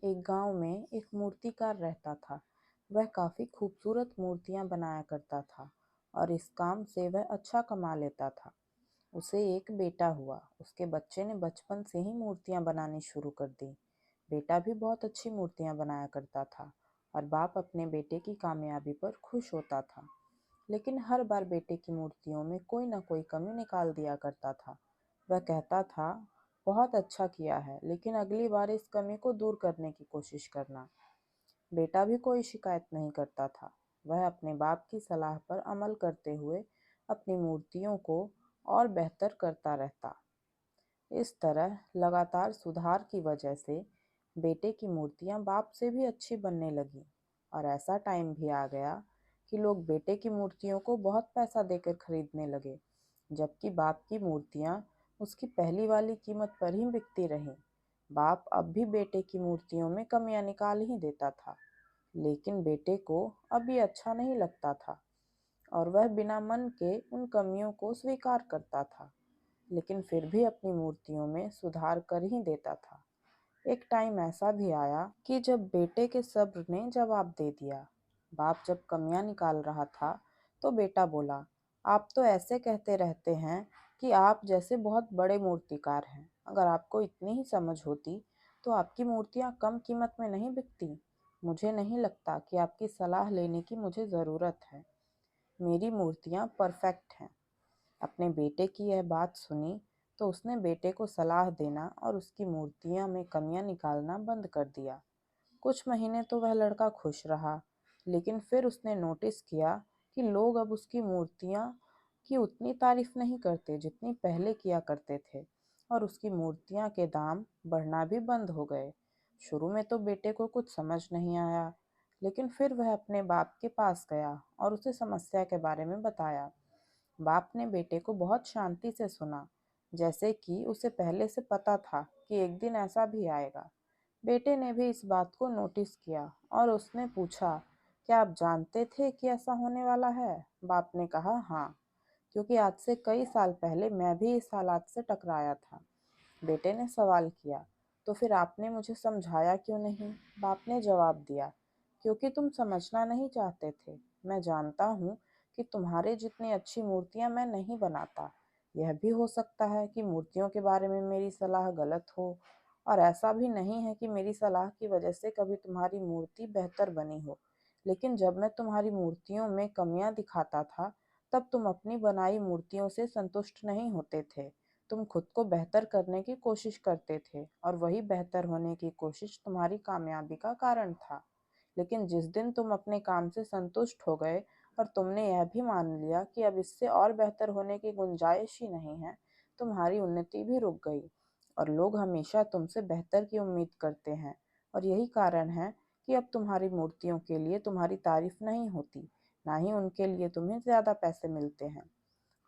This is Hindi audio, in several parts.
एक गांव में एक मूर्तिकार रहता था। वह काफी खूबसूरत मूर्तियां बनाया करता था और इस काम से वह अच्छा कमा लेता था। उसे एक बेटा हुआ। उसके बच्चे ने बचपन से ही मूर्तियां बनानी शुरू कर दी। बेटा भी बहुत अच्छी मूर्तियां बनाया करता था और बाप अपने बेटे की कामयाबी पर खुश होता था। लेकिन हर बार बेटे की मूर्तियों में कोई न कोई कमी निकाल दिया करता था। वह कहता था, बहुत अच्छा किया है, लेकिन अगली बार इस कमी को दूर करने की कोशिश करना। बेटा भी कोई शिकायत नहीं करता था। वह अपने बाप की सलाह पर अमल करते हुए अपनी मूर्तियों को और बेहतर करता रहता। इस तरह लगातार सुधार की वजह से बेटे की मूर्तियां बाप से भी अच्छी बनने लगी और ऐसा टाइम भी आ गया कि लोग बेटे की मूर्तियों को बहुत पैसा देकर खरीदने लगे, जबकि बाप की मूर्तियां उसकी पहली वाली कीमत पर ही बिकती रहीं। बाप अब भी बेटे की मूर्तियों में कमियां निकाल ही देता था, लेकिन बेटे को अब ये अच्छा नहीं लगता था और वह बिना मन के उन कमियों को स्वीकार करता था, लेकिन फिर भी अपनी मूर्तियों में सुधार कर ही देता था। एक टाइम ऐसा भी आया कि जब बेटे के सब्र ने जवाब दे दिया। बाप जब कमियां निकाल रहा था तो बेटा बोला, आप तो ऐसे कहते रहते हैं कि आप जैसे बहुत बड़े मूर्तिकार हैं। अगर आपको इतनी ही समझ होती तो आपकी मूर्तियां कम कीमत में नहीं बिकती। मुझे नहीं लगता कि आपकी सलाह लेने की मुझे ज़रूरत है। मेरी मूर्तियां परफेक्ट हैं। अपने बेटे की यह बात सुनी तो उसने बेटे को सलाह देना और उसकी मूर्तियां में कमियां निकालना बंद कर दिया। कुछ महीने तो वह लड़का खुश रहा, लेकिन फिर उसने नोटिस किया कि लोग अब उसकी मूर्तियां की उतनी तारीफ नहीं करते जितनी पहले किया करते थे और उसकी मूर्तियां के दाम बढ़ना भी बंद हो गए। शुरू में तो बेटे को कुछ समझ नहीं आया, लेकिन फिर वह अपने बाप के पास गया और उसे समस्या के बारे में बताया। बाप ने बेटे को बहुत शांति से सुना, जैसे कि उसे पहले से पता था कि एक दिन ऐसा भी आएगा। बेटे ने भी इस बात को नोटिस किया और उसने पूछा, क्या आप जानते थे कि ऐसा होने वाला है? बाप ने कहा, हाँ, क्योंकि आज से कई साल पहले मैं भी इस हालात से टकराया था। बेटे ने सवाल किया, तो फिर आपने मुझे समझाया क्यों नहीं? बाप ने जवाब दिया, क्योंकि तुम समझना नहीं चाहते थे। मैं जानता हूँ कि तुम्हारे जितनी अच्छी मूर्तियाँ मैं नहीं बनाता। यह भी हो सकता है कि मूर्तियों के बारे में मेरी सलाह गलत हो, और ऐसा भी नहीं है कि मेरी सलाह की वजह से कभी तुम्हारी मूर्ति बेहतर बनी हो। लेकिन जब मैं तुम्हारी मूर्तियों में कमियां दिखाता था, तब तुम अपनी बनाई मूर्तियों से संतुष्ट नहीं होते थे। तुम खुद को बेहतर करने की कोशिश करते थे और वही बेहतर होने की कोशिश तुम्हारी कामयाबी का कारण था। लेकिन जिस दिन तुम अपने काम से संतुष्ट हो गए और तुमने यह भी मान लिया कि अब इससे और बेहतर होने की गुंजाइश ही नहीं है, तुम्हारी उन्नति भी रुक गई और लोग हमेशा तुमसे बेहतर की उम्मीद करते हैं। और यही कारण है कि अब तुम्हारी मूर्तियों के लिए तुम्हारी तारीफ नहीं होती, ना ही उनके लिए तुम्हें ज्यादा पैसे मिलते हैं।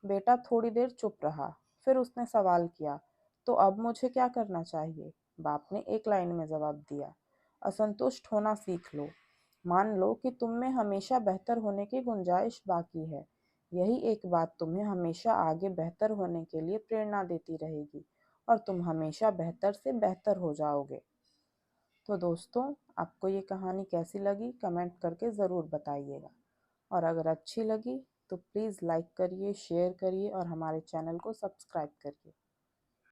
बेटा थोड़ी देर चुप रहा, फिर उसने सवाल किया, तो अब मुझे क्या करना चाहिए? बाप ने एक लाइन में जवाब दिया, असंतुष्ट होना सीख लो। मान लो कि तुम में हमेशा बेहतर होने की गुंजाइश बाकी है। यही एक बात तुम्हें हमेशा आगे बेहतर होने के लिए प्रेरणा देती रहेगी और तुम हमेशा बेहतर से बेहतर हो जाओगे। तो दोस्तों, आपको ये कहानी कैसी लगी कमेंट करके ज़रूर बताइएगा, और अगर अच्छी लगी तो प्लीज़ लाइक करिए, शेयर करिए और हमारे चैनल को सब्सक्राइब करिए।